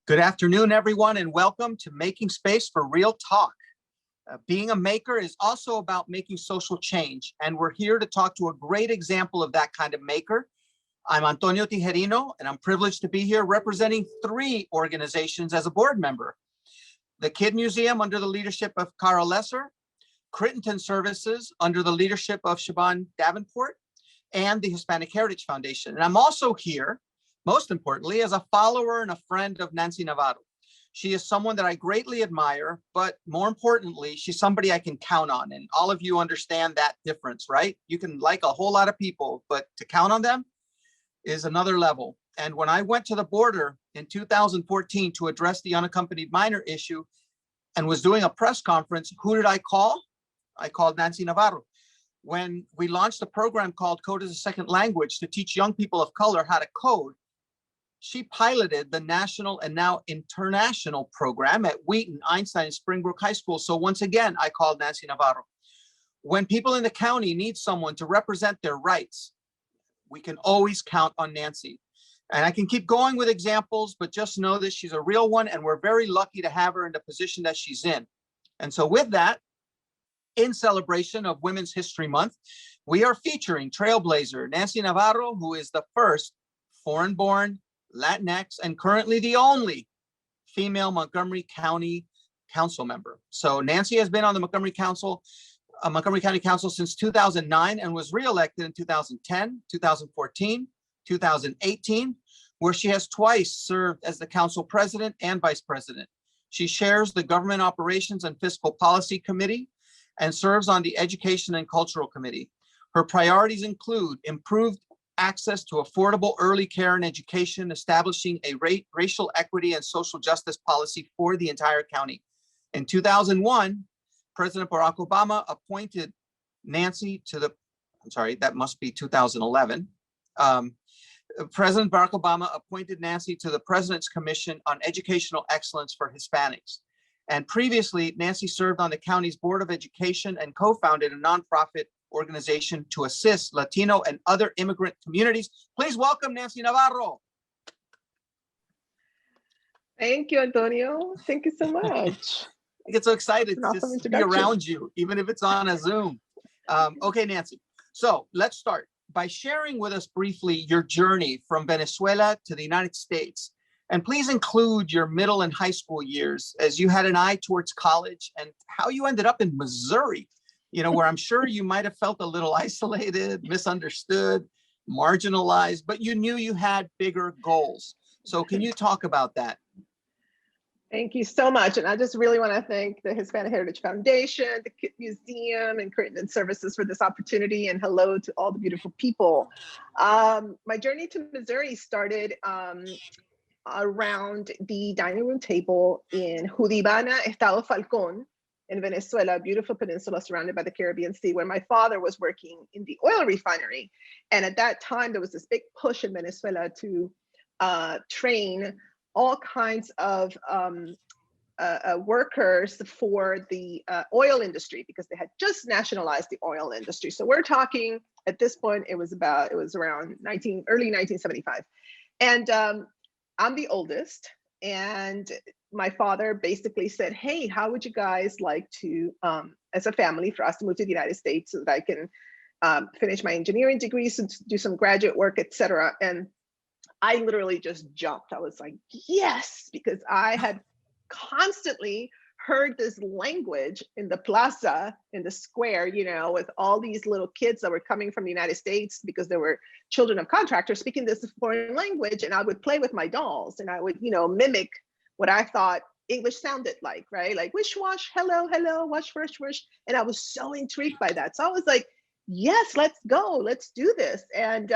Good afternoon, everyone, and welcome to Making Space for Real Talk. Being a maker is also about making social change, and we're here to talk to a great example of that kind of maker. I'm Antonio Tijerino, and I'm privileged to be here representing 3 organizations as a board member. The Kid Museum under the leadership of Carl Lesser, Crittenton Services under the leadership of Shaban Davenport, and the Hispanic Heritage Foundation. And I'm also here, most importantly, as a follower and a friend of Nancy Navarro. She is someone that I greatly admire, but more importantly, she's somebody I can count on. And all of you understand that difference, right? You can like a whole lot of people, but to count on them is another level. And when I went to the border in 2014 to address the unaccompanied minor issue and was doing a press conference, who did I call? I called Nancy Navarro. When we launched a program called Code as a Second Language to teach young people of color how to code, she piloted the national and now international program at Wheaton, Einstein, and Springbrook High School. So once again, I called Nancy Navarro. When people in the county need someone to represent their rights, we can always count on Nancy. And I can keep going with examples, but just know that she's a real one, and we're very lucky to have her in the position that she's in. And so with that, in celebration of Women's History Month, we are featuring Trailblazer Nancy Navarro, who is the first foreign-born, Latinx, and currently the only female Montgomery County council member. So Nancy has been on the Montgomery County Council since 2009 and was reelected in 2010, 2014, 2018, where she has twice served as the council president and vice president. She chairs the Government Operations and Fiscal Policy Committee and serves on the Education and Cultural Committee. Her priorities include improved access to affordable early care and education, establishing a racial equity and social justice policy for the entire county. In 2001, President Barack Obama appointed Nancy to the, that must be 2011. President Barack Obama appointed Nancy to the President's Commission on Educational Excellence for Hispanics. And previously, Nancy served on the county's Board of Education and co-founded a nonprofit organization to assist Latino and other immigrant communities. Please welcome Nancy Navarro. Thank you, Antonio. Thank you so much. I get so excited to just be around you, even if it's on a Zoom. Okay, Nancy. So let's start by sharing with us briefly your journey from Venezuela to the United States. And please include your middle and high school years as you had an eye towards college and how you ended up in Missouri, where I'm sure you might have felt a little isolated, misunderstood, marginalized, but you knew you had bigger goals. So can you talk about that? Thank you so much. And I just really want to thank the Hispanic Heritage Foundation, the Kid Museum, and Crittenton Services for this opportunity. And hello to all the beautiful people. My journey to Missouri started around the dining room table in Judibana, Estado Falcón, in Venezuela, a beautiful peninsula surrounded by the Caribbean Sea, where my father was working in the oil refinery. And at that time, there was this big push in Venezuela to train all kinds of workers for the oil industry, because they had just nationalized the oil industry. So we're talking, at this point, it was around early 1975. And I'm the oldest, and my father basically said, hey, how would you guys like to, as a family, for us to move to the United States so that I can finish my engineering degrees and do some graduate work, etc. And I literally just jumped. I was like, yes, because I had constantly heard this language in the plaza, in the square, with all these little kids that were coming from the United States because they were children of contractors speaking this foreign language. And I would play with my dolls and I would, mimic what I thought English sounded like, right? Like wish, wash, hello, hello, wash, wish, wish. And I was so intrigued by that. So I was like, yes, let's go, let's do this. And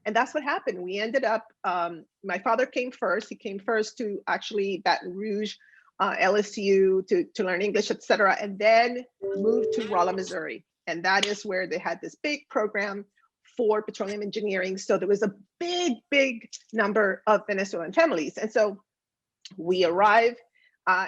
that's what happened. We ended up, my father came first. He came first to actually Baton Rouge, LSU to learn English, etc., and then moved to Rolla, Missouri. And that is where they had this big program for petroleum engineering. So there was a big, big number of Venezuelan families. And so we arrived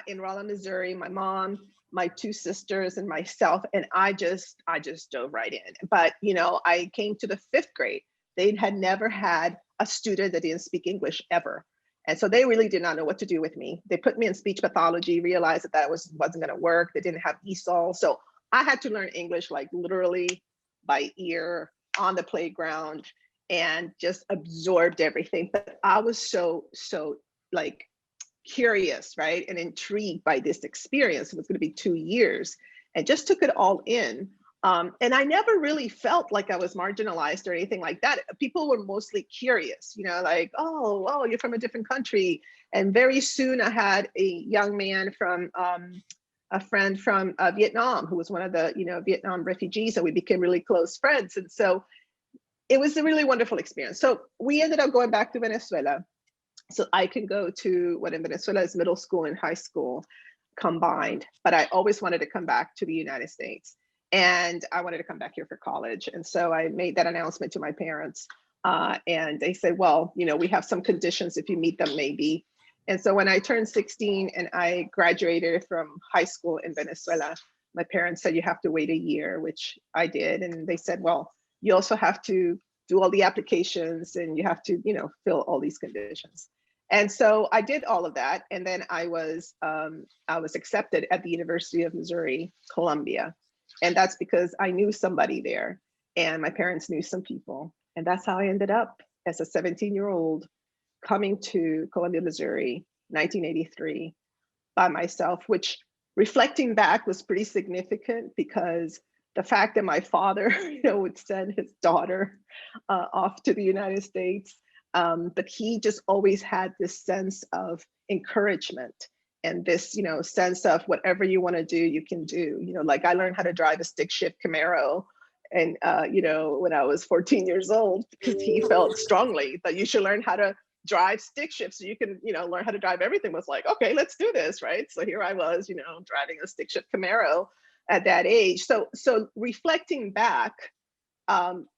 in Rolla, Missouri, my mom, my 2 sisters, and myself, and I just dove right in. But, I came to the 5th grade. They had never had a student that didn't speak English ever. And so they really did not know what to do with me. They put me in speech pathology, realized that wasn't going to work. They didn't have ESOL. So I had to learn English like literally by ear on the playground and just absorbed everything. But I was so like curious, right? And intrigued by this experience. It was going to be 2 years and just took it all in. And I never really felt like I was marginalized or anything like that. People were mostly curious, like, oh, you're from a different country. And very soon I had a young man from a friend from Vietnam, who was one of the, Vietnam refugees, and we became really close friends. And so it was a really wonderful experience. So we ended up going back to Venezuela. So I can go to what in Venezuela is middle school and high school combined, but I always wanted to come back to the United States. And I wanted to come back here for college. And so I made that announcement to my parents. And they said, well, we have some conditions if you meet them, maybe. And so when I turned 16 and I graduated from high school in Venezuela, my parents said, you have to wait a year, which I did. And they said, well, you also have to do all the applications and you have to, fill all these conditions. And so I did all of that. And then I was accepted at the University of Missouri, Columbia. And that's because I knew somebody there and my parents knew some people. And that's how I ended up as a 17-year-old coming to Columbia, Missouri, 1983 by myself, which reflecting back was pretty significant because the fact that my father, would send his daughter off to the United States, but he just always had this sense of encouragement and this, sense of whatever you want to do, you can do. Like I learned how to drive a stick shift Camaro, and when I was 14 years old, because he felt strongly that you should learn how to drive stick shift so you can, learn how to drive everything. Was like, okay, let's do this, right? So here I was, driving a stick shift Camaro at that age. So reflecting back,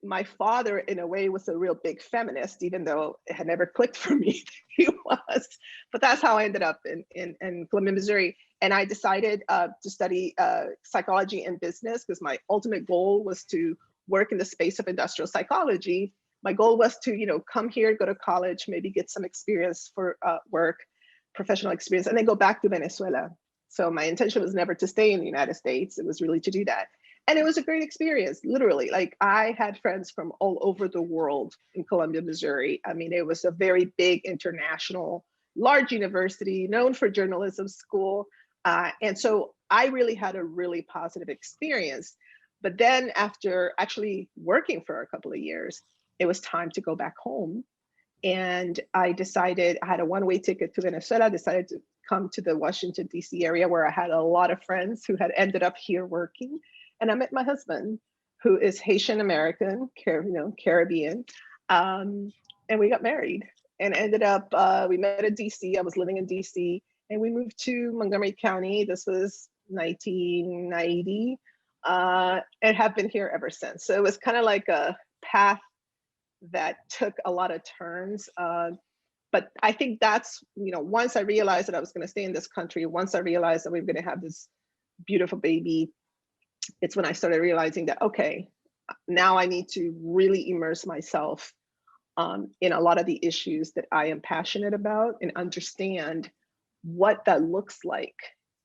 my father in a way was a real big feminist, even though it had never clicked for me that he was. But that's how I ended up in Columbia, Missouri. And I decided to study psychology and business because my ultimate goal was to work in the space of industrial psychology. My goal was to, come here, go to college, maybe get some experience for work, professional experience, and then go back to Venezuela. So my intention was never to stay in the United States. It was really to do that. And it was a great experience, literally. Like I had friends from all over the world in Columbia, Missouri. I mean, it was a very big international, large university known for journalism school. And so I really had a really positive experience. But then after actually working for a couple of years, it was time to go back home. And I decided, I had a one-way ticket to Venezuela, decided to come to the Washington, D.C. area where I had a lot of friends who had ended up here working. And I met my husband, who is Haitian American, Caribbean, and we got married and ended up, we met in DC. I was living in DC and we moved to Montgomery County. This was 1990 and have been here ever since. So it was kind of like a path that took a lot of turns. But I think that's, once I realized that I was going to stay in this country, once I realized that we were going to have this beautiful baby, it's when I started realizing that, okay, now I need to really immerse myself in a lot of the issues that I am passionate about and understand what that looks like,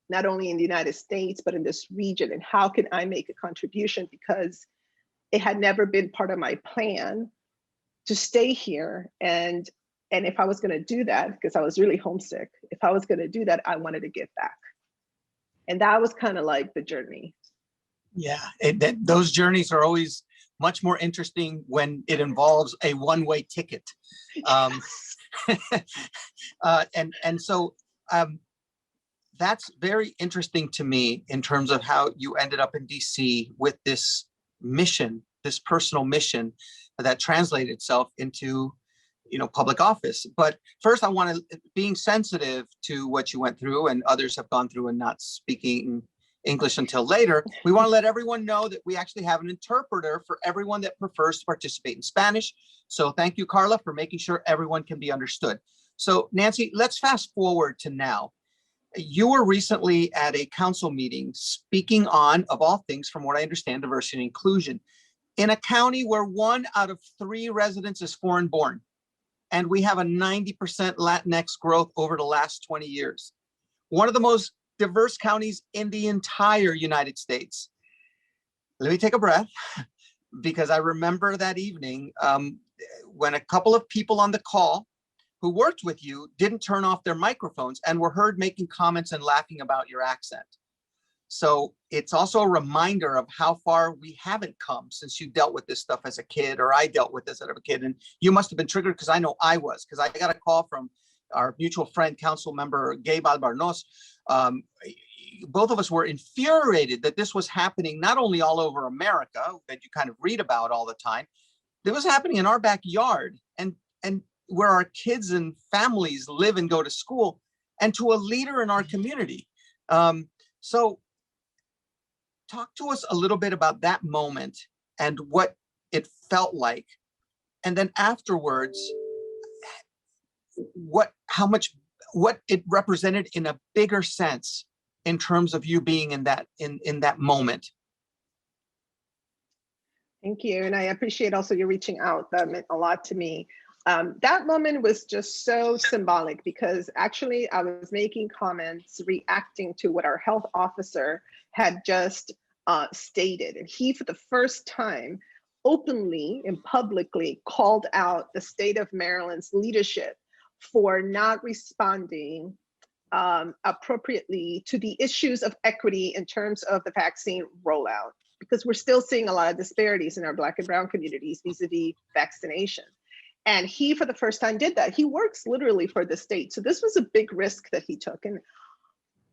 not only in the United States, but in this region, and how can I make a contribution, because it had never been part of my plan to stay here. And if I was going to do that, because I was really homesick, if I was going to do that, I wanted to give back. And that was kind of like the journey. Yeah, those journeys are always much more interesting when it involves a one-way ticket. So that's very interesting to me in terms of how you ended up in DC with this mission, this personal mission that translated itself into, public office. But first I want to, being sensitive to what you went through and others have gone through and not speaking English until later, we want to let everyone know that we actually have an interpreter for everyone that prefers to participate in Spanish. So thank you, Carla, for making sure everyone can be understood. So Nancy, let's fast forward to now. You were recently at a council meeting speaking on, of all things, from what I understand, diversity and inclusion in a county where 1 out of 3 residents is foreign born. and we have a 90% Latinx growth over the last 20 years. One of the most diverse counties in the entire United States. Let me take a breath, because I remember that evening when a couple of people on the call who worked with you didn't turn off their microphones and were heard making comments and laughing about your accent. So it's also a reminder of how far we haven't come since you dealt with this stuff as a kid, or I dealt with this as a kid. And you must have been triggered, because I know I was, because I got a call from our mutual friend, Councilmember Gabe Albarnos. Both of us were infuriated that this was happening not only all over America, that you kind of read about all the time, it was happening in our backyard, and where our kids and families live and go to school, and to a leader in our community. So talk to us a little bit about that moment and what it felt like. And then afterwards, what it represented in a bigger sense in terms of you being in that moment. Thank you. And I appreciate also you reaching out. That meant a lot to me. That moment was just so symbolic, because actually I was making comments reacting to what our health officer had just stated. And he, for the first time, openly and publicly called out the state of Maryland's leadership for not responding appropriately to the issues of equity in terms of the vaccine rollout, because we're still seeing a lot of disparities in our Black and Brown communities vis-a-vis vaccination. And he, for the first time, did that. He works literally for the state. So this was a big risk that he took. And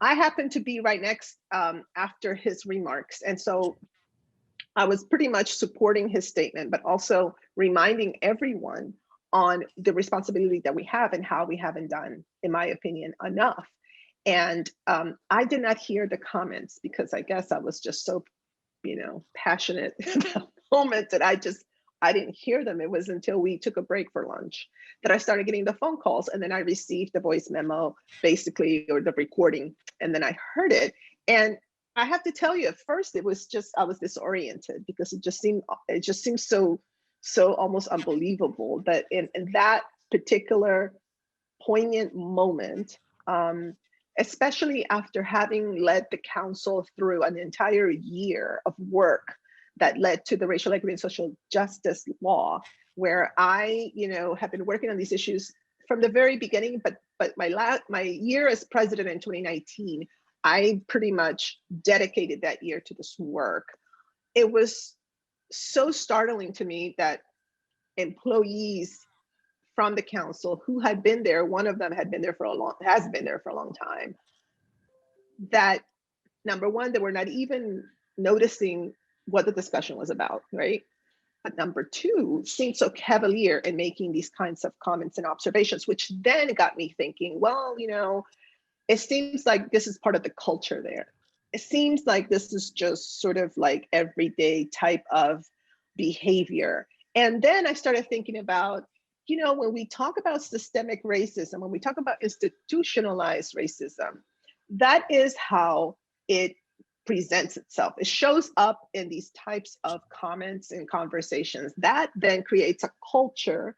I happened to be right next after his remarks. And so I was pretty much supporting his statement, but also reminding everyone on the responsibility that we have and how we haven't done, in my opinion, enough. And I did not hear the comments, because I guess I was just so, passionate about the moment that I didn't hear them. It was until we took a break for lunch that I started getting the phone calls, and then I received the voice memo, basically, or the recording, and then I heard it. And I have to tell you, at first, it was just, I was disoriented, because it just seemed so almost unbelievable that in that particular poignant moment, especially after having led the council through an entire year of work that led to the racial equity and social justice law, where I, have been working on these issues from the very beginning, but my year as president in 2019, I pretty much dedicated that year to this work. It was so startling to me that employees from the council who had been there, one of them has been there for a long time, that number one, they were not even noticing what the discussion was about, right? But number two, seemed so cavalier in making these kinds of comments and observations, which then got me thinking, well, it seems like this is part of the culture there. It seems like this is just sort of like everyday type of behavior. And then I started thinking about, when we talk about systemic racism, when we talk about institutionalized racism, that is how it presents itself. It shows up in these types of comments and conversations. That then creates a culture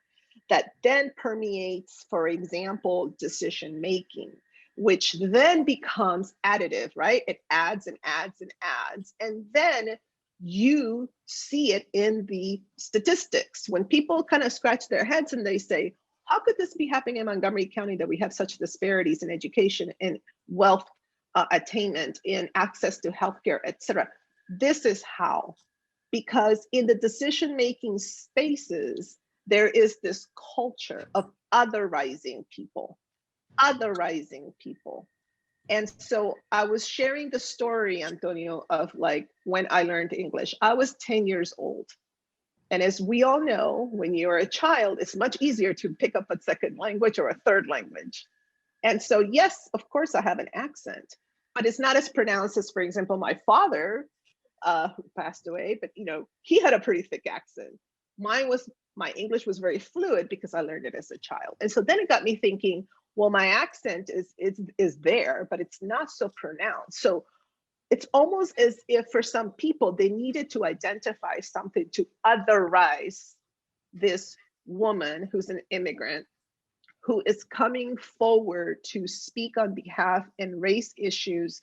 that then permeates, for example, decision making, which then becomes additive, right? It adds and adds and adds. And then you see it in the statistics. When people kind of scratch their heads and they say, how could this be happening in Montgomery County, that we have such disparities in education and wealth attainment, in access to healthcare, et cetera? This is how. Because in the decision-making spaces, there is this culture of otherizing people. And so I was sharing the story, Antonio, of like when I learned English. I was 10 years old. And as we all know, when you're a child, it's much easier to pick up a second language or a third language. And so, yes, of course, I have an accent, but it's not as pronounced as, for example, my father, who passed away, but he had a pretty thick accent. My English was very fluid because I learned it as a child. And so then it got me thinking, well, my accent is there, but it's not so pronounced. So it's almost as if for some people, they needed to identify something to otherize this woman who's an immigrant who is coming forward to speak on behalf and raise issues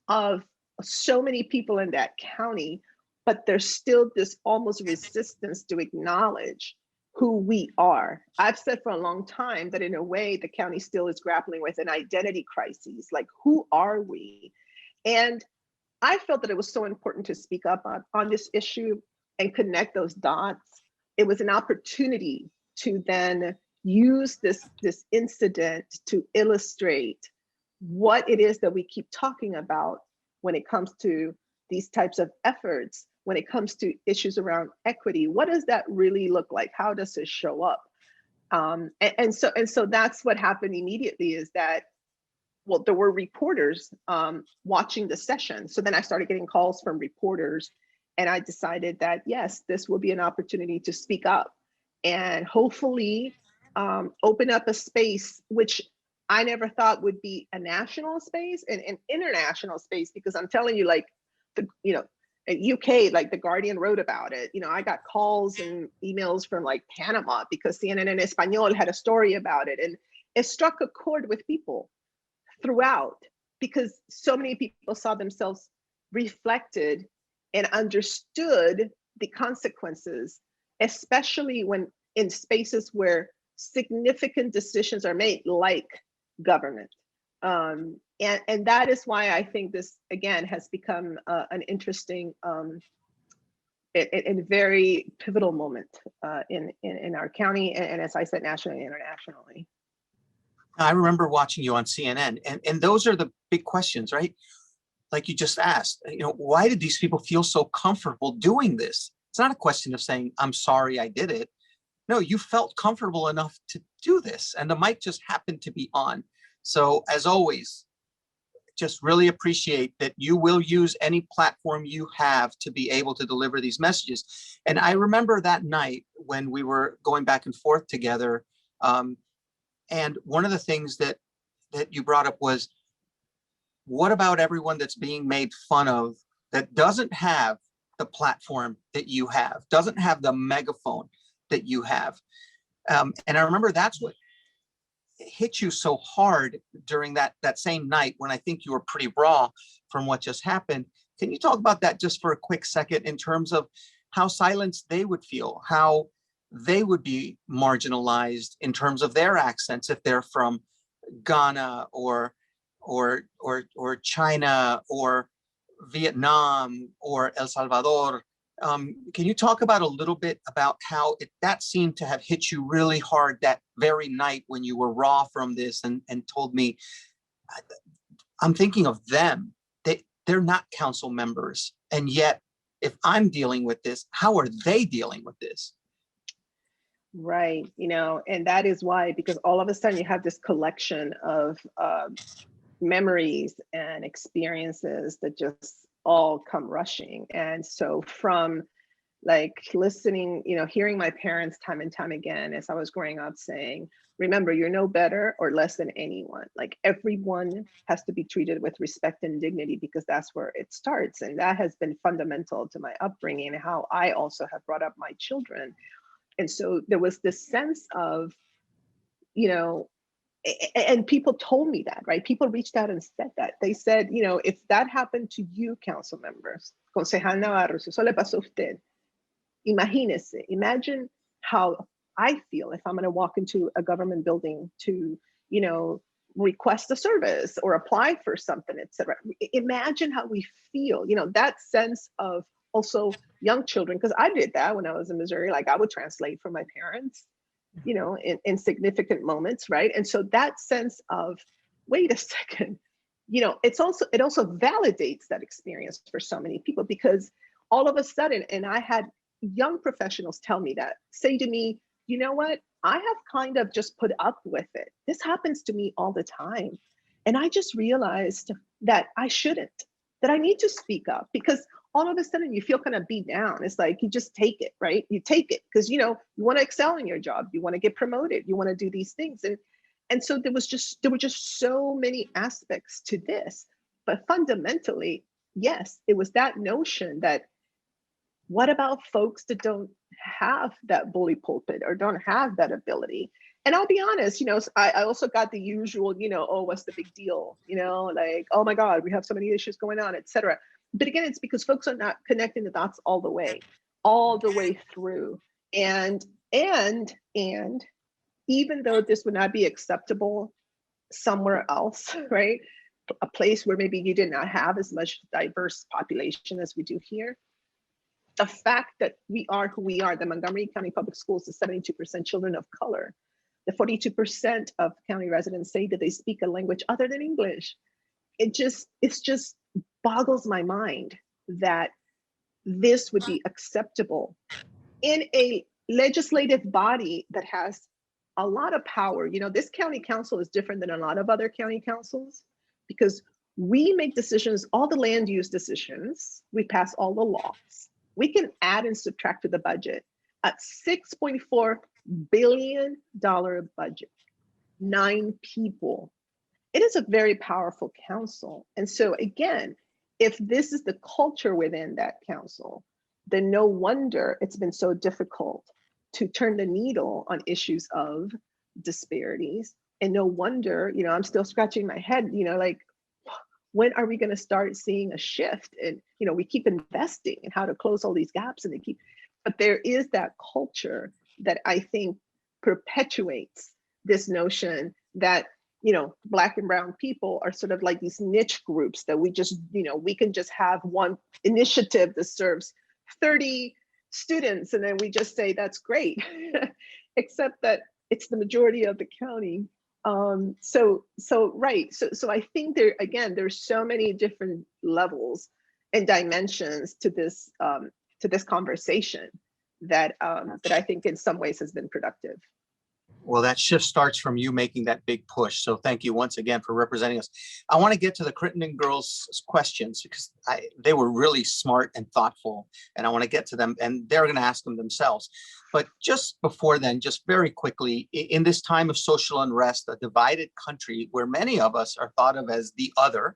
of so many people in that county, but there's still this almost resistance to acknowledge who we are. I've said for a long time that in a way, the county still is grappling with an identity crisis, like who are we? And I felt that it was so important to speak up on this issue and connect those dots. It was an opportunity to then use this incident to illustrate what it is that we keep talking about when it comes to these types of efforts, when it comes to issues around equity. What does that really look like? How does it show up? And so that's what happened immediately, is that, well, there were reporters watching the session. So then I started getting calls from reporters, and I decided that, yes, this will be an opportunity to speak up and hopefully open up a space which I never thought would be a national space and an international space, because I'm telling you, like, at UK, like The Guardian wrote about it. I got calls and emails from like Panama because CNN en Español had a story about it, and it struck a chord with people throughout, because so many people saw themselves reflected and understood the consequences, especially when in spaces where significant decisions are made, like government. And that is why I think this, again, has become an interesting and very pivotal moment in our county, and as I said, nationally and internationally. I remember watching you on CNN, and those are the big questions, right? Like you just asked, why did these people feel so comfortable doing this? It's not a question of saying, I'm sorry I did it. No, you felt comfortable enough to do this, and the mic just happened to be on. So as always, just really appreciate that you will use any platform you have to be able to deliver these messages. And I remember that night when we were going back and forth together, and one of the things that you brought up was, what about everyone that's being made fun of that doesn't have the platform that you have, doesn't have the megaphone that you have? And I remember that's what hit you so hard during that same night, when I think you were pretty raw from what just happened. Can you talk about that just for a quick second, in terms of how silenced they would feel, how they would be marginalized in terms of their accents if they're from Ghana or China or Vietnam or El Salvador? Can you talk about a little bit about how that seemed to have hit you really hard that very night when you were raw from this, and told me, I'm thinking of them. They're not council members, and yet if I'm dealing with this, how are they dealing with this? Right, and that is why, because all of a sudden you have this collection of memories and experiences that just all come rushing. And so from like listening, hearing my parents time and time again as I was growing up saying, remember, you're no better or less than anyone. Like, everyone has to be treated with respect and dignity, because that's where it starts. And that has been fundamental to my upbringing and how I also have brought up my children. And so there was this sense of, and people told me that, right? People reached out and said that. They said, if that happened to you, council members, Concejal Navarro, si eso le pasó a usted, imagínese, imagine how I feel if I'm going to walk into a government building to, request a service or apply for something, et cetera. Imagine how we feel, that sense of also young children, because I did that when I was in Missouri. Like, I would translate for my parents, in significant moments, right? And so that sense of, wait a second, it also validates that experience for so many people, because all of a sudden, and I had young professionals tell me that, say to me, you know what, I have kind of just put up with it. This happens to me all the time. And I just realized that I shouldn't, that I need to speak up, because all of a sudden you feel kind of beat down. It's like, you just take it, right? You take it because, you want to excel in your job. You want to get promoted. You want to do these things. And so there were just so many aspects to this. But fundamentally, yes, it was that notion that, what about folks that don't have that bully pulpit or don't have that ability. And I'll be honest, I also got the usual, oh, what's the big deal? Like, oh my God, we have so many issues going on, etc. But again, it's because folks are not connecting the dots all the way through. And even though this would not be acceptable somewhere else, right? A place where maybe you did not have as much diverse population as we do here. The fact that we are who we are, the Montgomery County Public Schools is 72% children of color. The 42% of county residents say that they speak a language other than English. It just boggles my mind that this would be acceptable in a legislative body that has a lot of power. This county council is different than a lot of other county councils because we make decisions, all the land use decisions, we pass all the laws. We can add and subtract to the budget. At $6.4 billion budget, 9 people. It is a very powerful council. And so again, if this is the culture within that council, then no wonder it's been so difficult to turn the needle on issues of disparities. And no wonder, I'm still scratching my head, like, when are we going to start seeing a shift? And, we keep investing in how to close all these gaps but there is that culture that I think perpetuates this notion that, Black and brown people are sort of like these niche groups that we just, we can just have one initiative that serves 30 students. And then we just say, that's great, except that it's the majority of the county. So I think there's so many different levels and dimensions to this conversation that I think in some ways has been productive. Well, that shift starts from you making that big push. So thank you once again for representing us. I want to get to the Crittenden girls' questions because they were really smart and thoughtful, and I want to get to them, and they're going to ask them themselves. But just before then, just very quickly, in this time of social unrest, a divided country where many of us are thought of as the other,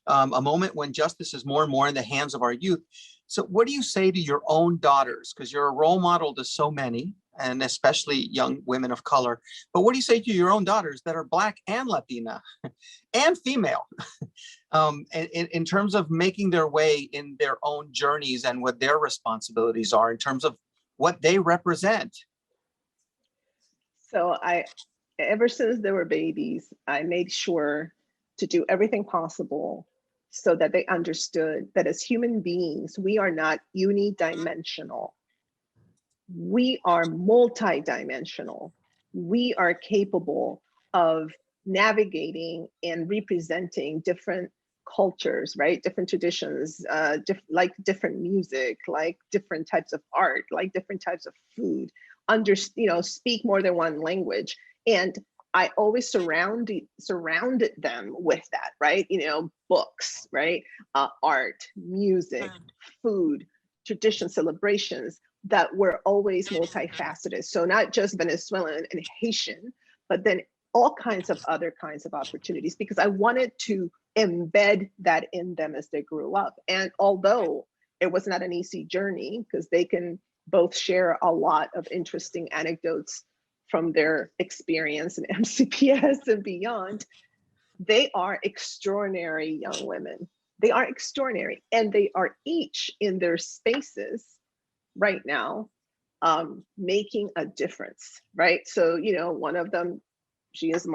a moment when justice is more and more in the hands of our youth. So what do you say to your own daughters? Because you're a role model to so many, and especially young women of color. But what do you say to your own daughters that are Black and Latina and female in terms of making their way in their own journeys and what their responsibilities are in terms of what they represent? So ever since they were babies, I made sure to do everything possible so that they understood that as human beings, we are not unidimensional. We are multidimensional. We are capable of navigating and representing different cultures, right? Different traditions, like different music, like different types of art, like different types of food, speak more than one language. And I always surrounded them with that, right? Books, right? Art, music, food, tradition, celebrations that were always multifaceted. So not just Venezuelan and Haitian, but then all kinds of other kinds of opportunities, because I wanted to embed that in them as they grew up. And although it was not an easy journey, because they can both share a lot of interesting anecdotes from their experience in MCPS and beyond, they are extraordinary young women. They are extraordinary, and they are each in their spaces right now, making a difference, right? So, one of them, she is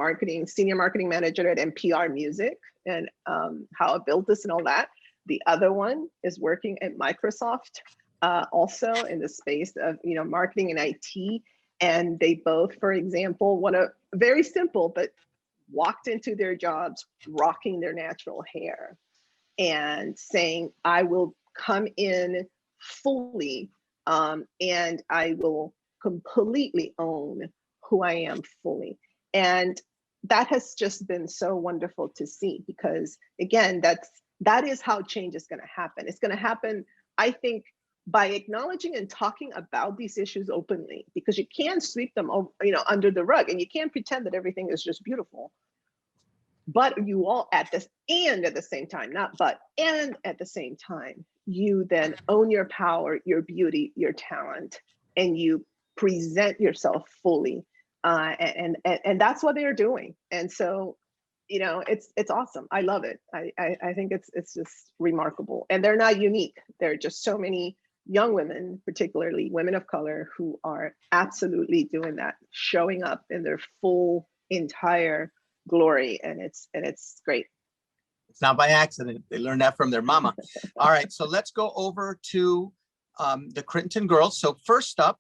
senior marketing manager at NPR Music, and how I built this and all that. The other one is working at Microsoft, also in the space of, marketing and IT. And they both, for example, very simple, but walked into their jobs rocking their natural hair and saying, I will come in fully, and I will completely own who I am fully. And that has just been so wonderful to see, because again, that is how change is going to happen. It's going to happen, I think, by acknowledging and talking about these issues openly, because you can't sweep them under the rug, and you can't pretend that everything is just beautiful. But you all at the same time, you then own your power, your beauty, your talent, and you present yourself fully. And that's what they're doing. And so, it's awesome. I love it. I think it's just remarkable. And they're not unique. There are just so many young women, particularly women of color, who are absolutely doing that, showing up in their full entire glory. And it's great. It's not by accident. They learned that from their mama. All right, so let's go over to the Crittenton girls. So first up,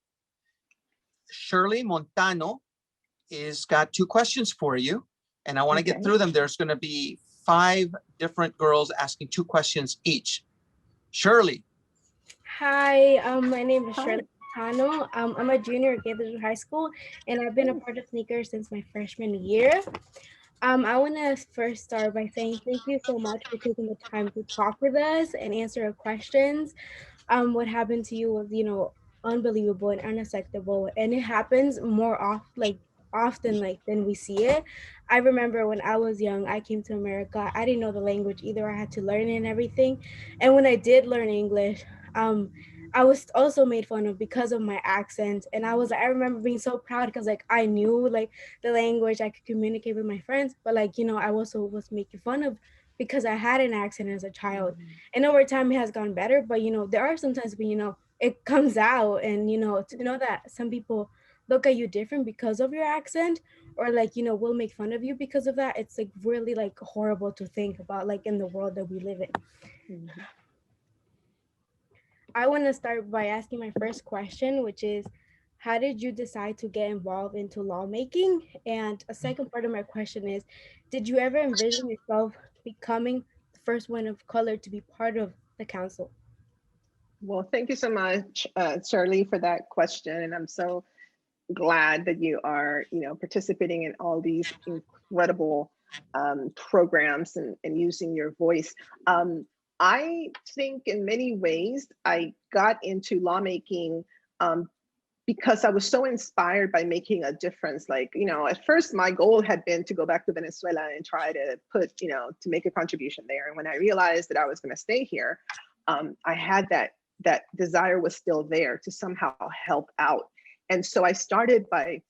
Shirley Montano is got 2 questions for you, and I want to get through them. There's going to be 5 different girls asking 2 questions each. Shirley. Hi, my name is Shirley Montano. I'm a junior at Gaithersburg High School, and I've been a part of Sneakers since my freshman year. I want to first start by saying thank you so much for taking the time to talk with us and answer our questions. What happened to you was, unbelievable and unacceptable, and it happens more often than we see it. I remember when I was young, I came to America. I didn't know the language either. I had to learn it and everything. And when I did learn English, I was also made fun of because of my accent. And I remember being so proud because I knew the language, I could communicate with my friends, but I also was making fun of because I had an accent as a child. And over time it has gone better, but there are sometimes when it comes out, and to know that some people look at you different because of your accent, or will make fun of you because of that, it's really horrible to think about, in the world that we live in. I want to start by asking my first question, which is, how did you decide to get involved into lawmaking? And a second part of my question is, did you ever envision yourself becoming the first one of color to be part of the council? Well, thank you so much, Shirley, for that question. And I'm so glad that you are, participating in all these incredible programs and using your voice. I think in many ways I got into lawmaking because I was so inspired by making a difference. At first my goal had been to go back to Venezuela and try to to make a contribution there. And when I realized that I was going to stay here, I had that desire was still there to somehow help out. And so I started by,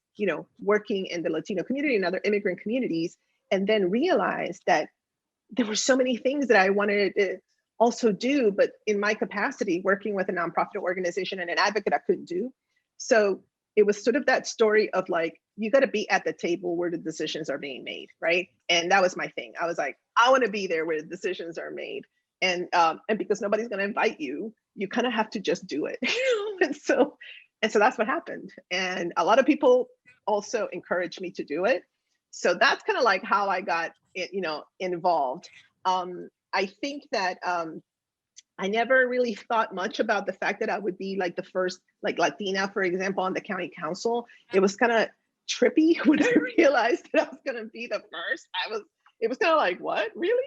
working in the Latino community and other immigrant communities, and then realized that there were so many things that I wanted to also do, but in my capacity, working with a nonprofit organization and an advocate, I couldn't do. So it was sort of that story of you got to be at the table where the decisions are being made, right? And that was my thing. I was like, I want to be there where the decisions are made. And because nobody's going to invite you, you kind of have to just do it. And so that's what happened. And a lot of people also encouraged me to do it. So that's kind of how I got involved. I think that I never really thought much about the fact that I would be the first Latina, for example, on the county council. It was kind of trippy when I realized that I was going to be the first. It was kind of what, really?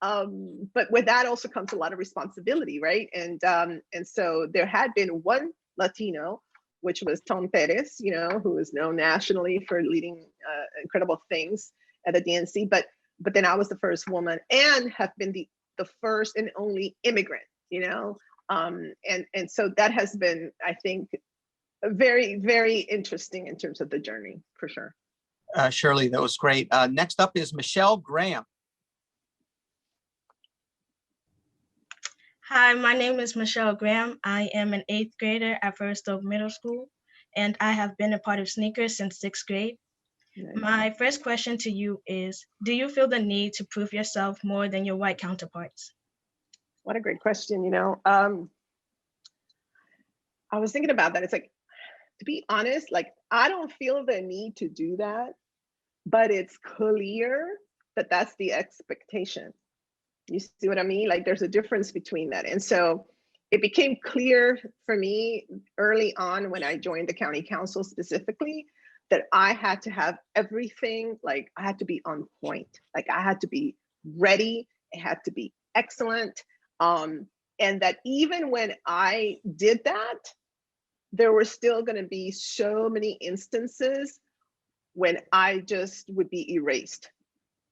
But with that also comes a lot of responsibility, right? And so there had been one Latino, which was Tom Perez, who is known nationally for leading incredible things at the DNC. But then I was the first woman and have been the first and only immigrant, and so that has been, I think, very, very interesting in terms of the journey, for sure. Shirley, that was great. Next up is Michelle Graham. Hi, my name is Michelle Graham. I am an 8th grader at First Oak Middle School, and I have been a part of Sneakers since 6th grade. Nice. My first question to you is, do you feel the need to prove yourself more than your white counterparts? What a great question. I was thinking about that. It's to be honest, I don't feel the need to do that, but it's clear that that's the expectation. You see what I mean? There's a difference between that. And so it became clear for me early on when I joined the county council specifically that I had to have everything, I had to be on point. I had to be ready. It had to be excellent. And that even when I did that, there were still going to be so many instances when I just would be erased.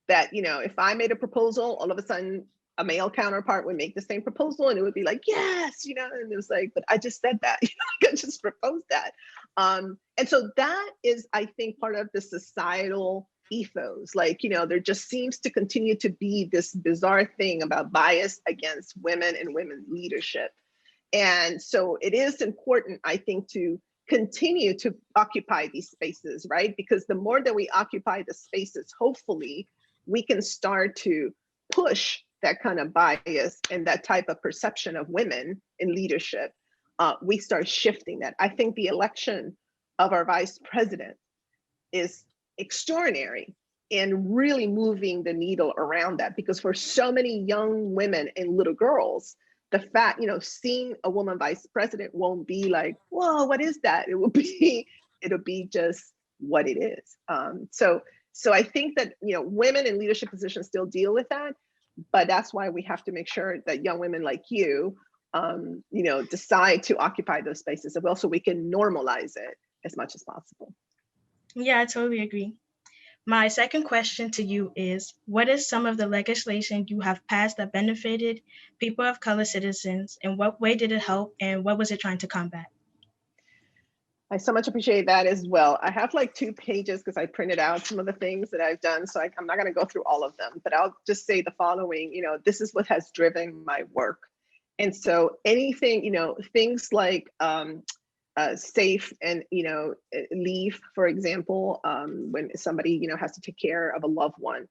That, if I made a proposal, all of a sudden a male counterpart would make the same proposal and it would be like, yes, and it was like, but I just said that, I just proposed that. And so that is, I think, part of the societal ethos. Like, there just seems to continue to be this bizarre thing about bias against women and women's leadership. And so it is important, I think, to continue to occupy these spaces, right? Because the more that we occupy the spaces, hopefully we can start to push that kind of bias and that type of perception of women in leadership. We start shifting that. I think the election of our vice president is extraordinary in really moving the needle around that, because for so many young women and little girls, the fact, seeing a woman vice president won't be like, whoa, what is that? It'll be just what it is. So I think that, women in leadership positions still deal with that, but that's why we have to make sure that young women like you, decide to occupy those spaces as well, so we can normalize it as much as possible. Yeah, I totally agree. My second question to you is, what is some of the legislation you have passed that benefited people of color citizens? In what way did it help, and what was it trying to combat? I so much appreciate that as well. I have like 2 pages because I printed out some of the things that I've done. So I'm not going to go through all of them, but I'll just say the following. This is what has driven my work. And so anything, things like safe and leave, for example, when somebody has to take care of a loved one,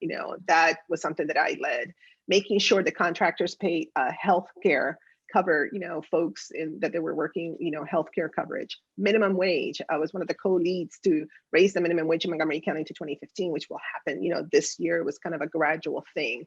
that was something that I led. Making sure the contractors pay health care, cover folks that they were working healthcare coverage. Minimum wage, I was one of the co-leads to raise the minimum wage in Montgomery County to 2015, which will happen this year. It was kind of a gradual thing.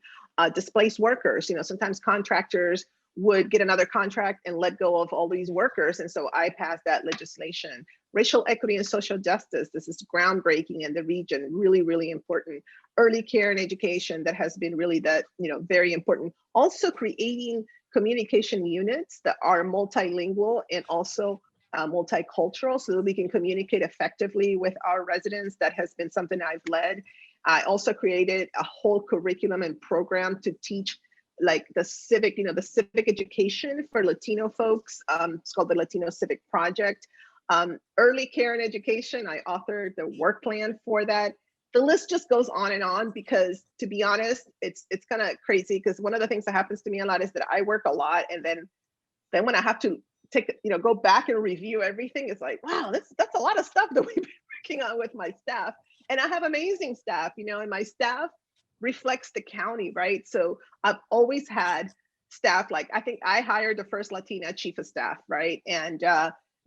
Displaced workers, sometimes contractors would get another contract and let go of all these workers. And so I passed that legislation. Racial equity and social justice, this is groundbreaking in the region, really, really important. Early care and education, that has been really very important. Also creating communication units that are multilingual and also multicultural, so that we can communicate effectively with our residents. That has been something I've led. I also created a whole curriculum and program to teach like the civic education for Latino folks. It's called the Latino Civic Project. Early care and education, I authored the work plan for that. The list just goes on, because to be honest, it's kind of crazy, because one of the things that happens to me a lot is that I work a lot, and then when I have to go back and review everything, it's like, wow, that's a lot of stuff that we've been working on with my staff. And I have amazing staff, and my staff reflects the county, right? So I've always had staff, like I think I hired the first Latina chief of staff, right? And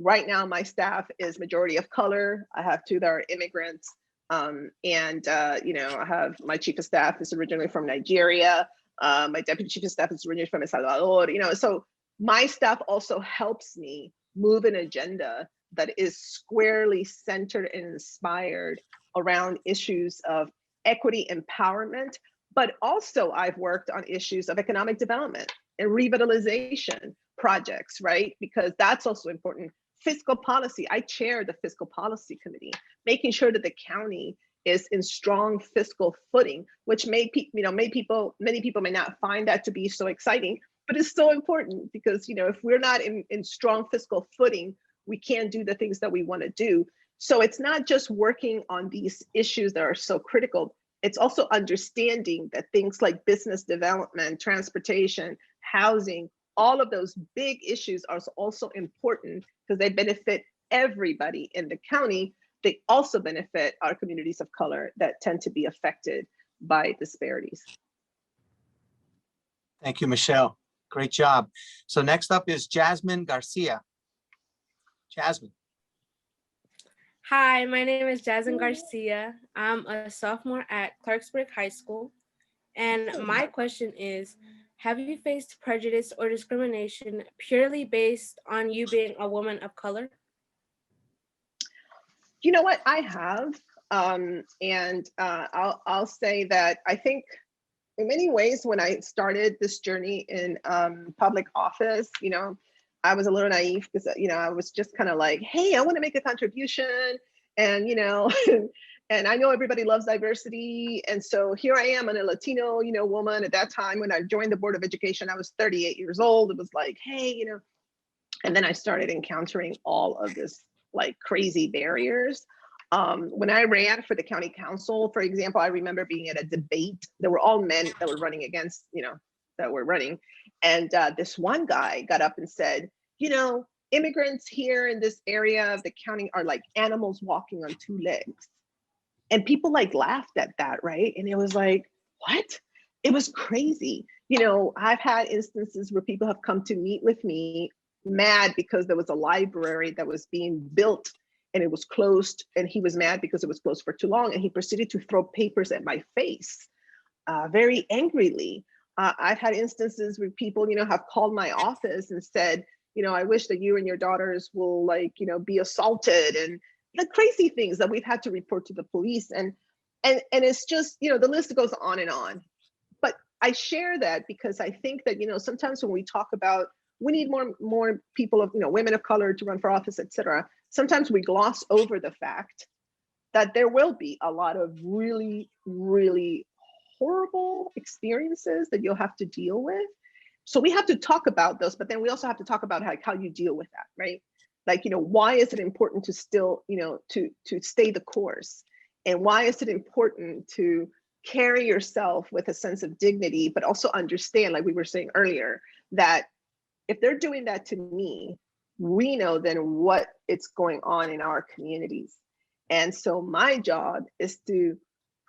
right now my staff is majority of color. I have 2 that are immigrants. I have my chief of staff is originally from Nigeria. My deputy chief of staff is originally from El Salvador. So my staff also helps me move an agenda that is squarely centered and inspired around issues of equity empowerment, but also I've worked on issues of economic development and revitalization projects, right? Because that's also important. Fiscal policy, I chair the fiscal policy committee, making sure that the county is in strong fiscal footing, which many people may not find that to be so exciting, but it's so important, because if we're not in strong fiscal footing, we can't do the things that we want to do. So it's not just working on these issues that are so critical, it's also understanding that things like business development, transportation, housing, all of those big issues are also important, because they benefit everybody in the county. They also benefit our communities of color that tend to be affected by disparities. Thank you, Michelle. Great job. So next up is Jasmine Garcia. Jasmine. Hi, my name is Jasmine Garcia. I'm a sophomore at Clarksburg High School. And my question is, have you faced prejudice or discrimination purely based on you being a woman of color? You know what, I have. I'll say that I think in many ways, when I started this journey in public office, I was a little naive, because I was just kind of like, hey, I want to make a contribution, and And I know everybody loves diversity. And so here I am, a Latino, woman. At that time, when I joined the Board of Education, I was 38 years old. It was like, hey, and then I started encountering all of this like crazy barriers. When I ran for the county council, for example, I remember being at a debate. There were all men that were running against, that were running. And this one guy got up and said, immigrants here in this area of the county are like animals walking on two legs. And people like laughed at that, right? And it was like, what? It was crazy. I've had instances where people have come to meet with me mad because there was a library that was being built and it was closed, and he was mad because it was closed for too long, and he proceeded to throw papers at my face very angrily. I've had instances where people, have called my office and said, I wish that you and your daughters will be assaulted, and crazy things that we've had to report to the police. And it's just, the list goes on and on. But I share that because I think that, sometimes when we talk about, we need more people of, women of color to run for office, et cetera. Sometimes we gloss over the fact that there will be a lot of really, really horrible experiences that you'll have to deal with. So we have to talk about those, but then we also have to talk about how you deal with that, right? Why is it important to still, to stay the course? And why is it important to carry yourself with a sense of dignity, but also understand, like we were saying earlier, that if they're doing that to me, we know then what is going on in our communities. And so my job is to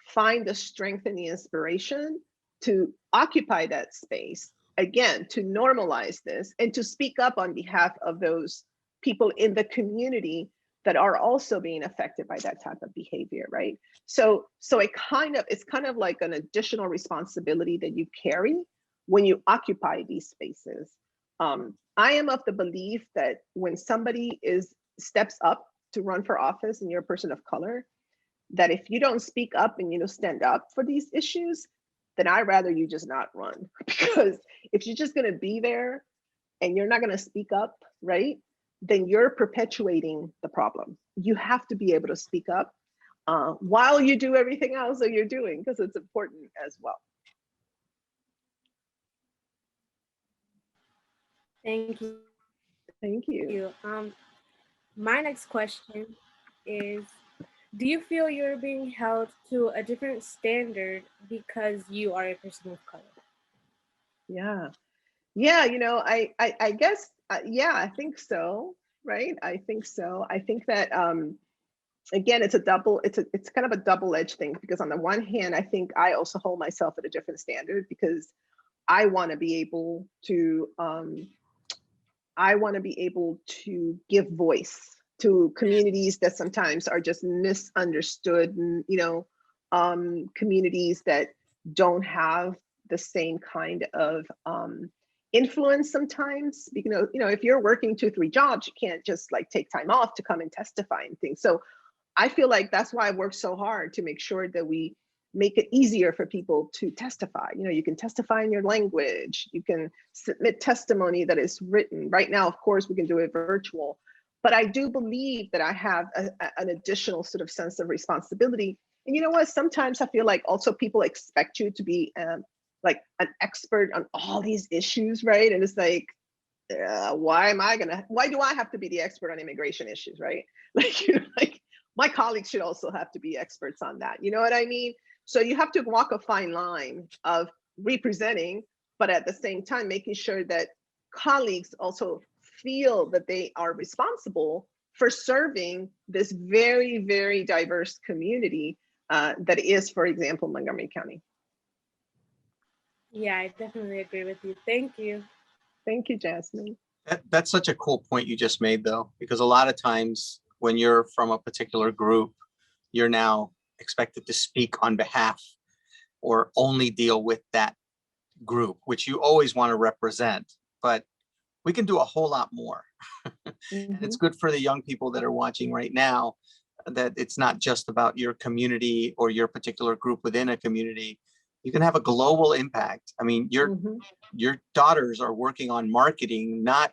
find the strength and the inspiration to occupy that space, again, to normalize this and to speak up on behalf of those people in the community that are also being affected by that type of behavior, right? So it's kind of like an additional responsibility that you carry when you occupy these spaces. I am of the belief that when somebody steps up to run for office and you're a person of color, that if you don't speak up and stand up for these issues, then I'd rather you just not run. Because if you're just gonna be there and you're not gonna speak up, right, then you're perpetuating the problem. You have to be able to speak up while you do everything else that you're doing, because it's important as well. Thank you. Thank you. My next question is, do you feel you're being held to a different standard because you are a person of color? Yeah, I guess, yeah, I think so, right? I think so. I think that, again, it's kind of a double-edged thing, because on the one hand, I think I also hold myself at a different standard because I want to be able to, give voice to communities that sometimes are just misunderstood, and communities that don't have the same kind of influence sometimes. If you're working 2-3 jobs, you can't just take time off to come and testify and things. So I feel like that's why I work so hard to make sure that we make it easier for people to testify. You can testify in your language, you can submit testimony that is written. Right now, of course, we can do it virtual, but I do believe that I have an additional sort of sense of responsibility. And you know what, sometimes I feel like also people expect you to be like an expert on all these issues, right? And it's like, why do I have to be the expert on immigration issues, right? My colleagues should also have to be experts on that. You know what I mean? So you have to walk a fine line of representing, but at the same time, making sure that colleagues also feel that they are responsible for serving this very, very diverse community that is, for example, Montgomery County. Yeah, I definitely agree with you. Thank you. Thank you, Jasmine. That's such a cool point you just made, though, because a lot of times when you're from a particular group, you're now expected to speak on behalf or only deal with that group, which you always want to represent. But we can do a whole lot more. Mm-hmm. And it's good for the young people that are watching right now that it's not just about your community or your particular group within a community. You can have a global impact. I mean, your daughters are working on marketing, not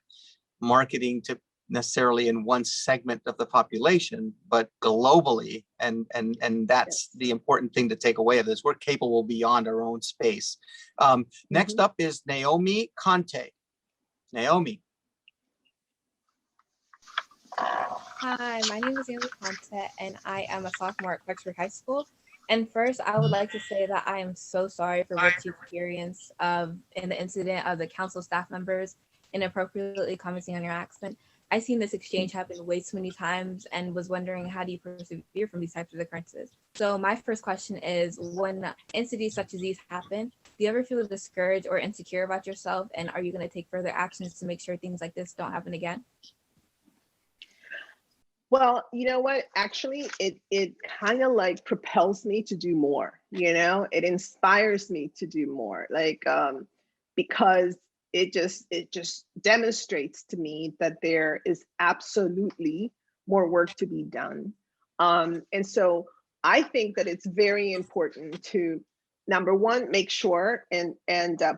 marketing to necessarily in one segment of the population, but globally. And that's the important thing to take away of this. We're capable beyond our own space. Next up is Naomi Conte. Naomi. Hi, my name is Naomi Conte, and I am a sophomore at Clarksburg High School. And first, I would like to say that I am so sorry for what you experienced in the incident of the council staff members inappropriately commenting on your accent. I've seen this exchange happen way too many times and was wondering, how do you persevere from these types of occurrences? So my first question is, when incidents such as these happen, do you ever feel discouraged or insecure about yourself? And are you going to take further actions to make sure things like this don't happen again? Well, you know what? Actually, it kind of like propels me to do more. You know, it inspires me to do more. Like, because it just demonstrates to me that there is absolutely more work to be done. And so I think that it's very important to, number one, make sure and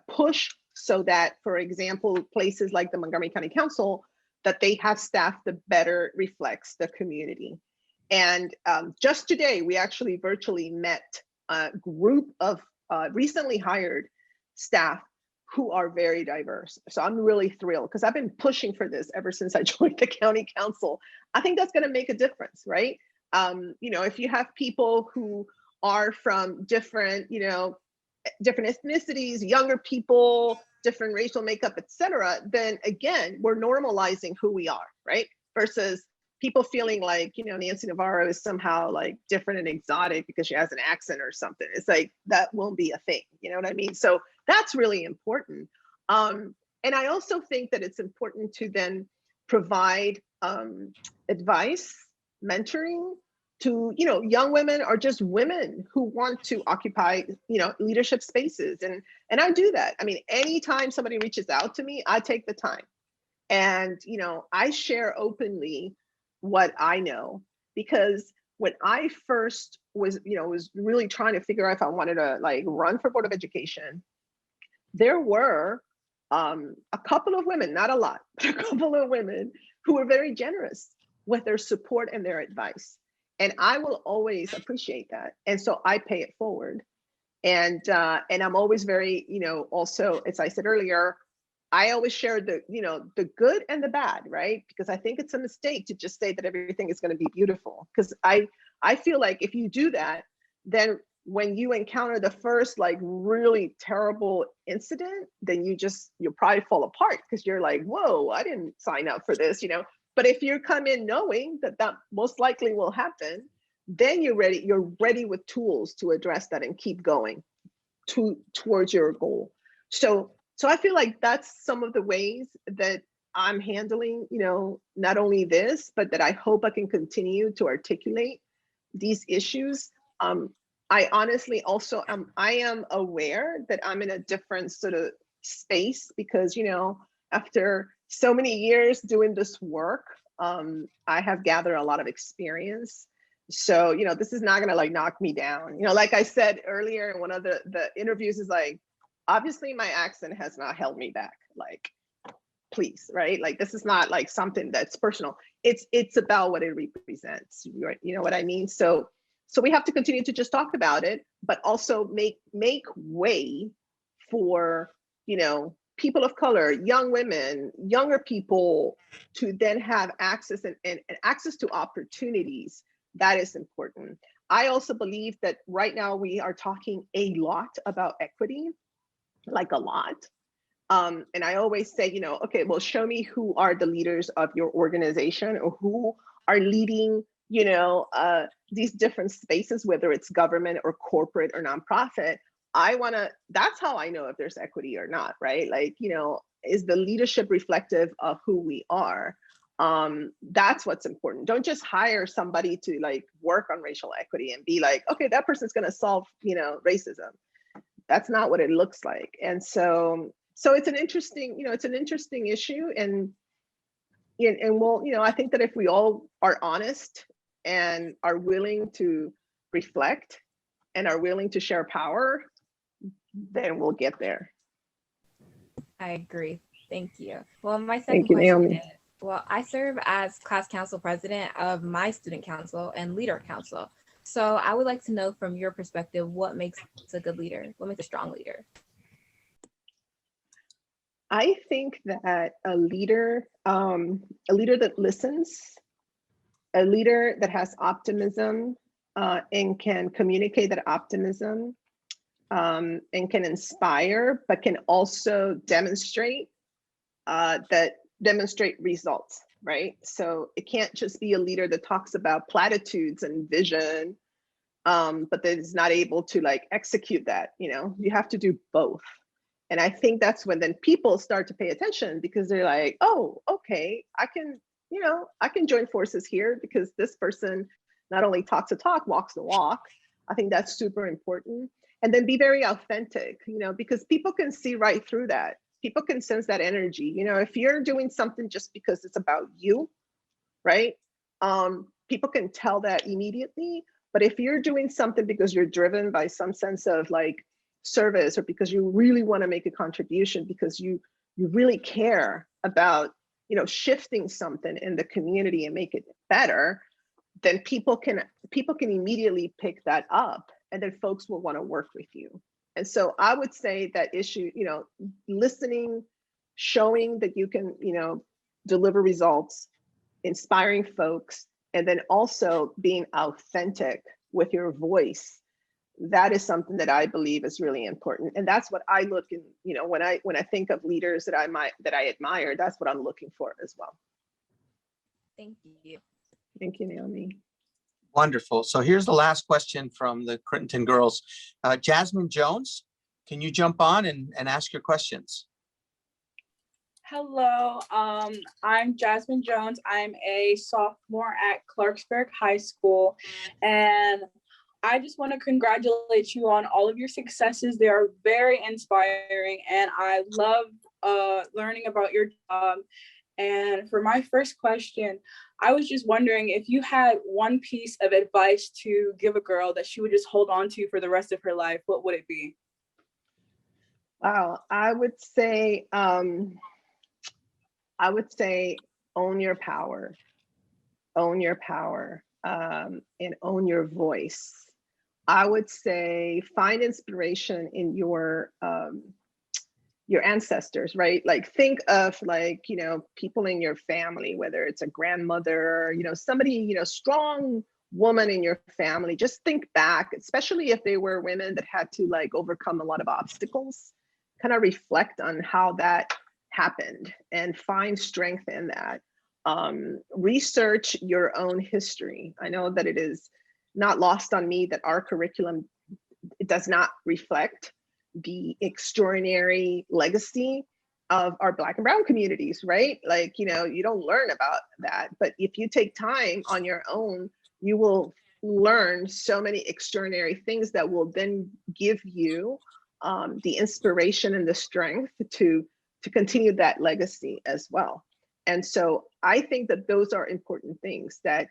push so that, for example, places like the Montgomery County Council, that they have staff that better reflects the community. And just today, we actually virtually met a group of recently hired staff who are very diverse. So I'm really thrilled because I've been pushing for this ever since I joined the county council. I think that's going to make a difference, right? You know, if you have people who are from different, you know, different ethnicities, younger people, different racial makeup, et cetera, then again, we're normalizing who we are, right? Versus people feeling like, you know, Nancy Navarro is somehow like different and exotic because she has an accent or something. It's like, that won't be a thing, you know what I mean? So that's really important. And I also think that it's important to then provide advice, mentoring to, you know, young women or just women who want to occupy, you know, leadership spaces. And I do that. I mean, anytime somebody reaches out to me, I take the time. And, you know, I share openly what I know, because when I first was, you know, was really trying to figure out if I wanted to like run for Board of Education, there were a couple of women, not a lot, but a couple of women who were very generous with their support and their advice. And I will always appreciate that. And so I pay it forward. And I'm always very, you know, also, as I said earlier, I always share the, you know, the good and the bad, right? Because I think it's a mistake to just say that everything is going to be beautiful. Because I feel like if you do that, then when you encounter the first like really terrible incident, then you'll probably fall apart because you're like, whoa, I didn't sign up for this, you know. But if you come in knowing that that most likely will happen, then you're ready with tools to address that and keep going towards your goal. So I feel like that's some of the ways that I'm handling, you know, not only this, but that I hope I can continue to articulate these issues. I honestly also I am aware that I'm in a different sort of space because, you know, after so many years doing this work, I have gathered a lot of experience. So, you know, this is not gonna like knock me down. You know, like I said earlier in one of the interviews is like, obviously my accent has not held me back. Like, please, right? Like, this is not like something that's personal. It's about what it represents, right? You know what I mean? So we have to continue to just talk about it, but also make way for, you know, people of color, young women, younger people to then have access and access to opportunities. That is important. I also believe that right now we are talking a lot about equity, like a lot. And I always say, you know, okay, well, show me who are the leaders of your organization or who are leading, you know, these different spaces, whether it's government or corporate or nonprofit. That's how I know if there's equity or not, right? Like, you know, is the leadership reflective of who we are? That's what's important. Don't just hire somebody to like work on racial equity and be like, okay, that person's gonna solve, you know, racism. That's not what it looks like. And so it's an interesting, you know, it's an interesting issue. And we'll, you know, I think that if we all are honest and are willing to reflect and are willing to share power, then we'll get there. I agree. Thank you. Well, my second Thank you, question Naomi. is, Well, I serve as class council president of my student council and leader council. So I would like to know from your perspective, what makes a good leader? What makes a strong leader? I think that a leader that listens, a leader that has optimism and can communicate that optimism and can inspire, but can also demonstrate results, right? So it can't just be a leader that talks about platitudes and vision, but that is not able to like execute that. You have to do both. And I think that's when then people start to pay attention, because they're like, oh, okay, I can join forces here, because this person not only talks the talk, walks the walk. I think that's super important. And then be very authentic, because people can see right through that. People can sense that energy. If you're doing something just because it's about you, right? People can tell that immediately. But if you're doing something because you're driven by some sense of like service, or because you really want to make a contribution, because you really care about shifting something in the community and make it better, then people can immediately pick that up, and then folks will want to work with you. And so I would say that issue, listening, showing that you can deliver results, inspiring folks, and then also being authentic with your voice. That is something that I believe is really important. And that's what I look in, when I think of leaders that I admire, that's what I'm looking for as well. Thank you. Thank you, Naomi. Wonderful. So here's the last question from the Crittenton girls. Jasmine Jones, can you jump on and ask your questions? Hello, I'm Jasmine Jones. I'm a sophomore at Clarksburg High School, and I just want to congratulate you on all of your successes. They are very inspiring, and I love learning about your job. And for my first question, I was just wondering if you had one piece of advice to give a girl that she would just hold on to for the rest of her life, what would it be? Wow, I would say own your power, and own your voice. I would say find inspiration in your ancestors, right? Like think of like, people in your family, whether it's a grandmother, somebody, strong woman in your family. Just think back, especially if they were women that had to like overcome a lot of obstacles, kind of reflect on how that happened and find strength in that. Research your own history. I know that it is not lost on me that our curriculum, it does not reflect the extraordinary legacy of our Black and Brown communities, right? Like, you don't learn about that, but if you take time on your own, you will learn so many extraordinary things that will then give you the inspiration and the strength to continue that legacy as well. And so I think that those are important things, that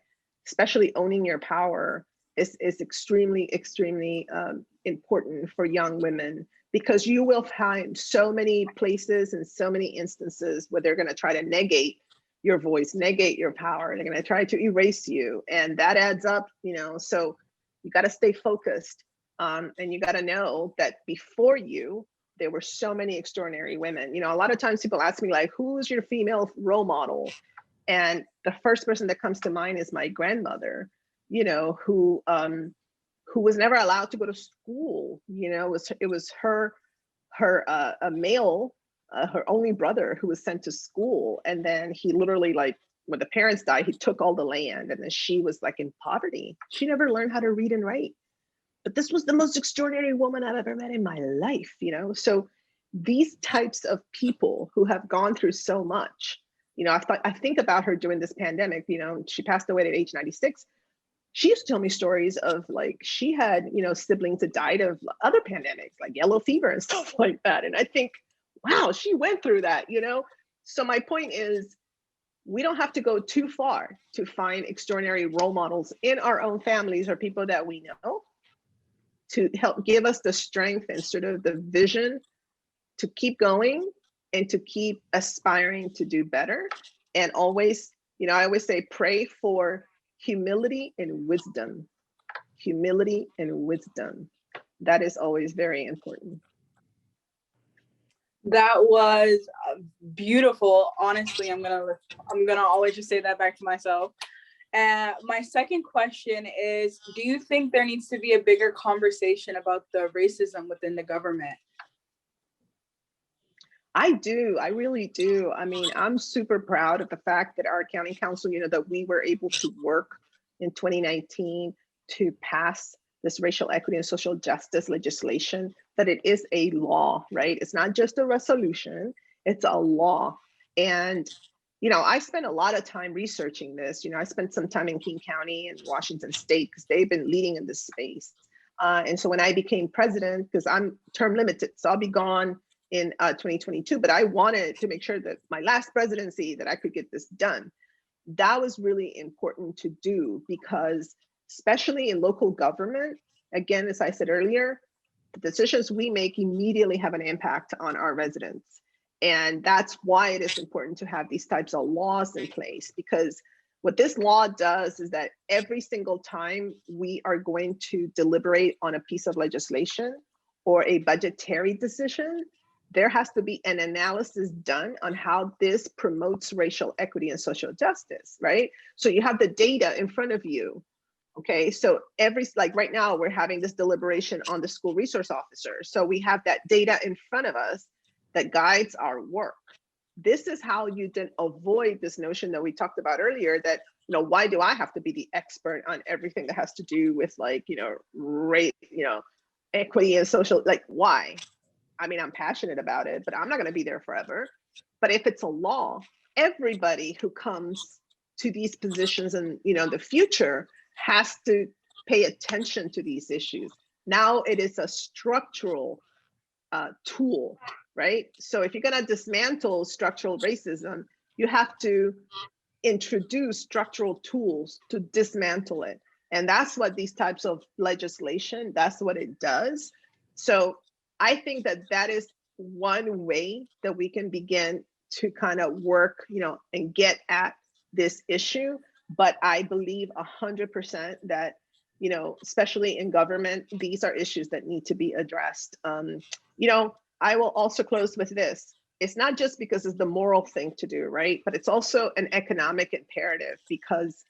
especially owning your power is extremely, extremely important for young women, because you will find so many places and so many instances where they're going to try to negate your voice, negate your power. They're going to try to erase you. And that adds up, so you got to stay focused. And you got to know that before you, there were so many extraordinary women. A lot of times people ask me like, who's your female role model? And the first person that comes to mind is my grandmother, who was never allowed to go to school. It was her male, her only brother, who was sent to school. And then he literally, like, when the parents died, he took all the land, and then she was like in poverty. She never learned how to read and write. But this was the most extraordinary woman I've ever met in my life, So these types of people who have gone through so much, I think about her during this pandemic. She passed away at age 96. She used to tell me stories of like, she had, siblings that died of other pandemics, like yellow fever and stuff like that. And I think, wow, she went through that, So my point is, we don't have to go too far to find extraordinary role models in our own families or people that we know, to help give us the strength and sort of the vision to keep going and to keep aspiring to do better. And always, I always say, pray for humility and wisdom. Humility and wisdom. That is always very important. That was beautiful. Honestly, I'm gonna always just say that back to myself. And my second question is, do you think there needs to be a bigger conversation about the racism within the government? I do. I really do. I mean, I'm super proud of the fact that our county council, that we were able to work in 2019 to pass this racial equity and social justice legislation, that it is a law, right? It's not just a resolution, it's a law. And, I spent a lot of time researching this. I spent some time in King County and Washington State because they've been leading in this space. And so when I became president, because I'm term limited, so I'll be gone in 2022, but I wanted to make sure that my last presidency that I could get this done. That was really important to do because especially in local government, again, as I said earlier, the decisions we make immediately have an impact on our residents. And that's why it is important to have these types of laws in place, because what this law does is that every single time we are going to deliberate on a piece of legislation or a budgetary decision, there has to be an analysis done on how this promotes racial equity and social justice, right? So you have the data in front of you. Okay, so like right now we're having this deliberation on the school resource officer. So we have that data in front of us that guides our work. This is how you then avoid this notion that we talked about earlier that, why do I have to be the expert on everything that has to do with like, race, equity and social, like why? I mean, I'm passionate about it, but I'm not going to be there forever. But if it's a law, everybody who comes to these positions in, the future has to pay attention to these issues. Now it is a structural tool, right? So if you're going to dismantle structural racism, you have to introduce structural tools to dismantle it. And that's what these types of legislation, that's what it does. So I think that is one way that we can begin to kind of work, and get at this issue. But I believe 100% that, especially in government, these are issues that need to be addressed. I will also close with this. It's not just because it's the moral thing to do, right? But it's also an economic imperative because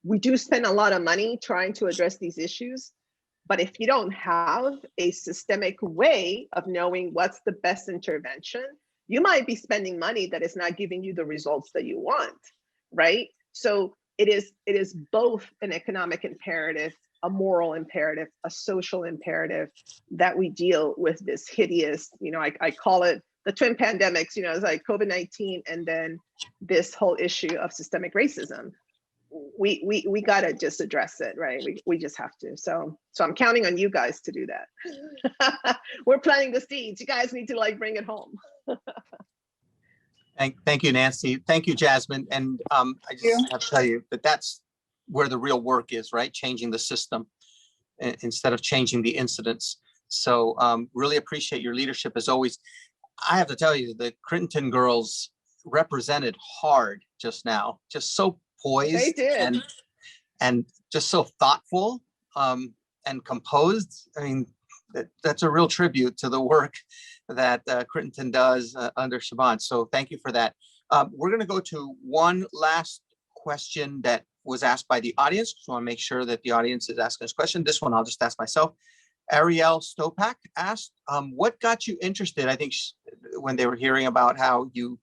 we do spend a lot of money trying to address these issues. But if you don't have a systemic way of knowing what's the best intervention, you might be spending money that is not giving you the results that you want, right? So it is both an economic imperative, a moral imperative, a social imperative that we deal with this hideous, I call it the twin pandemics, it's like COVID-19 and then this whole issue of systemic racism. We gotta just address it, right? We just have to. So I'm counting on you guys to do that. We're planting the seeds. You guys need to like bring it home. Thank you, Nancy. Thank you, Jasmine. And I just have to tell you that that's where the real work is, right? Changing the system instead of changing the incidents. So really appreciate your leadership as always. I have to tell you, the Crittenton girls represented hard just now, just so poised They did. and just so thoughtful and composed. I mean, that's a real tribute to the work that Crittenton does under Siobhan. So thank you for that. We're going to go to one last question that was asked by the audience. So I want to make sure that the audience is asking this question. This one I'll just ask myself. Ariel Stopak asked, what got you interested? I think when they were hearing about how you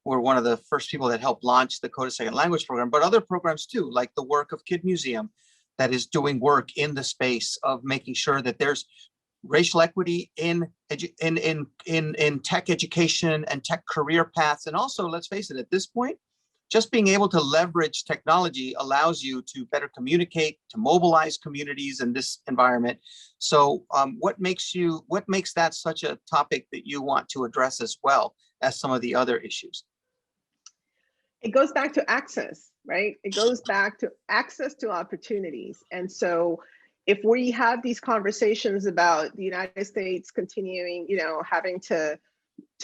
were one of the first people that helped launch the Code of Second Language program, but other programs too, like the work of Kid Museum that is doing work in the space of making sure that there's racial equity in tech education and tech career paths. And also, let's face it, at this point, just being able to leverage technology allows you to better communicate, to mobilize communities in this environment. So what makes that such a topic that you want to address as well as some of the other issues? It goes back to access, right? It goes back to access to opportunities. And so if we have these conversations about the United States continuing, having to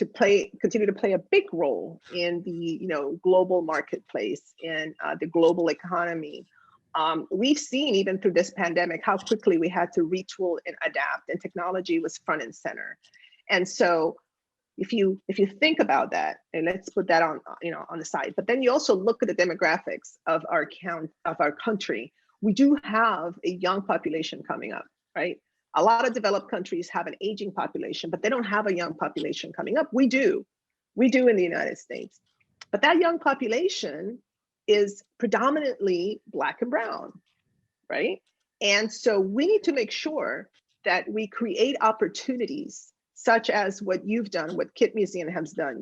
continue to play a big role in the global marketplace and the global economy. We've seen even through this pandemic how quickly we had to retool and adapt, and technology was front and center. And so if you think about that, and let's put that on the side, but then you also look at the demographics of our country. We do have a young population coming up, right? A lot of developed countries have an aging population, but they don't have a young population coming up. We do in the United States, but that young population is predominantly Black and brown, right? And so we need to make sure that we create opportunities such as what you've done, what Kit Museum has done,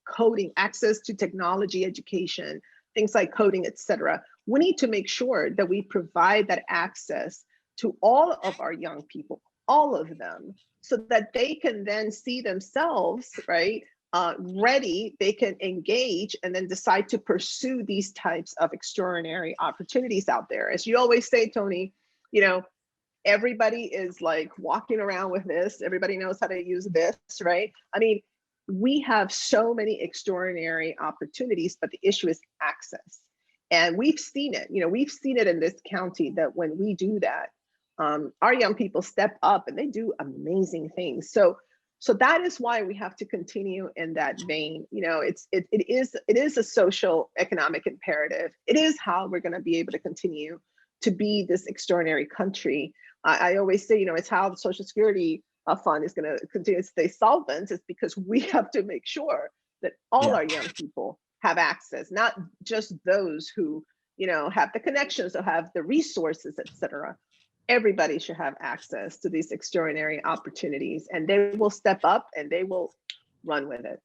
coding, access to technology, education, things like coding, et cetera. We need to make sure that we provide that access to all of our young people, all of them, so that they can then see themselves, right, ready, they can engage and then decide to pursue these types of extraordinary opportunities out there. As you always say, Tony, everybody is like walking around with this. Everybody knows how to use this, right? I mean, we have so many extraordinary opportunities, but the issue is access. And we've seen it, we've seen it in this county that when we do that, our young people step up and they do amazing things. So that is why we have to continue in that vein. It is a social economic imperative. It is how we're going to be able to continue to be this extraordinary country. I always say, it's how the Social Security fund is going to continue to stay solvent. It's because we have to make sure that all our young people have access, not just those who, have the connections or have the resources, et cetera. Everybody should have access to these extraordinary opportunities, and they will step up and they will run with it.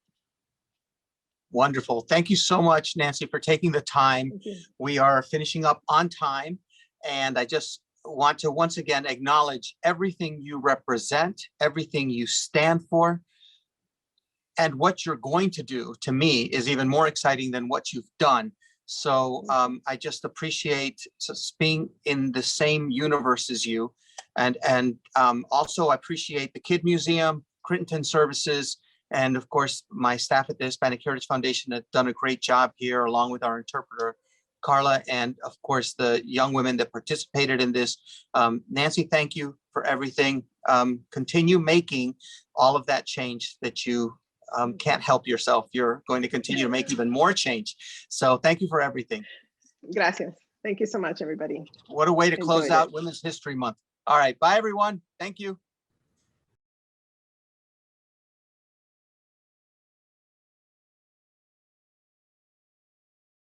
Wonderful. Thank you so much, Nancy, for taking the time. We are finishing up on time, and I just want to once again acknowledge everything you represent, everything you stand for, and what you're going to do. To me is even more exciting than what you've done. So I just appreciate being in the same universe as you, and also I appreciate the Kid Museum, Crittenton Services, and of course my staff at the Hispanic Heritage Foundation have done a great job here, along with our interpreter Carla, and of course the young women that participated in this. Nancy, thank you for everything. Continue making all of that change that you can't help yourself. You're going to continue to make even more change. So thank you for everything. Gracias. Thank you so much, everybody. What a way to close out Women's History Month. All right. Bye, everyone. Thank you.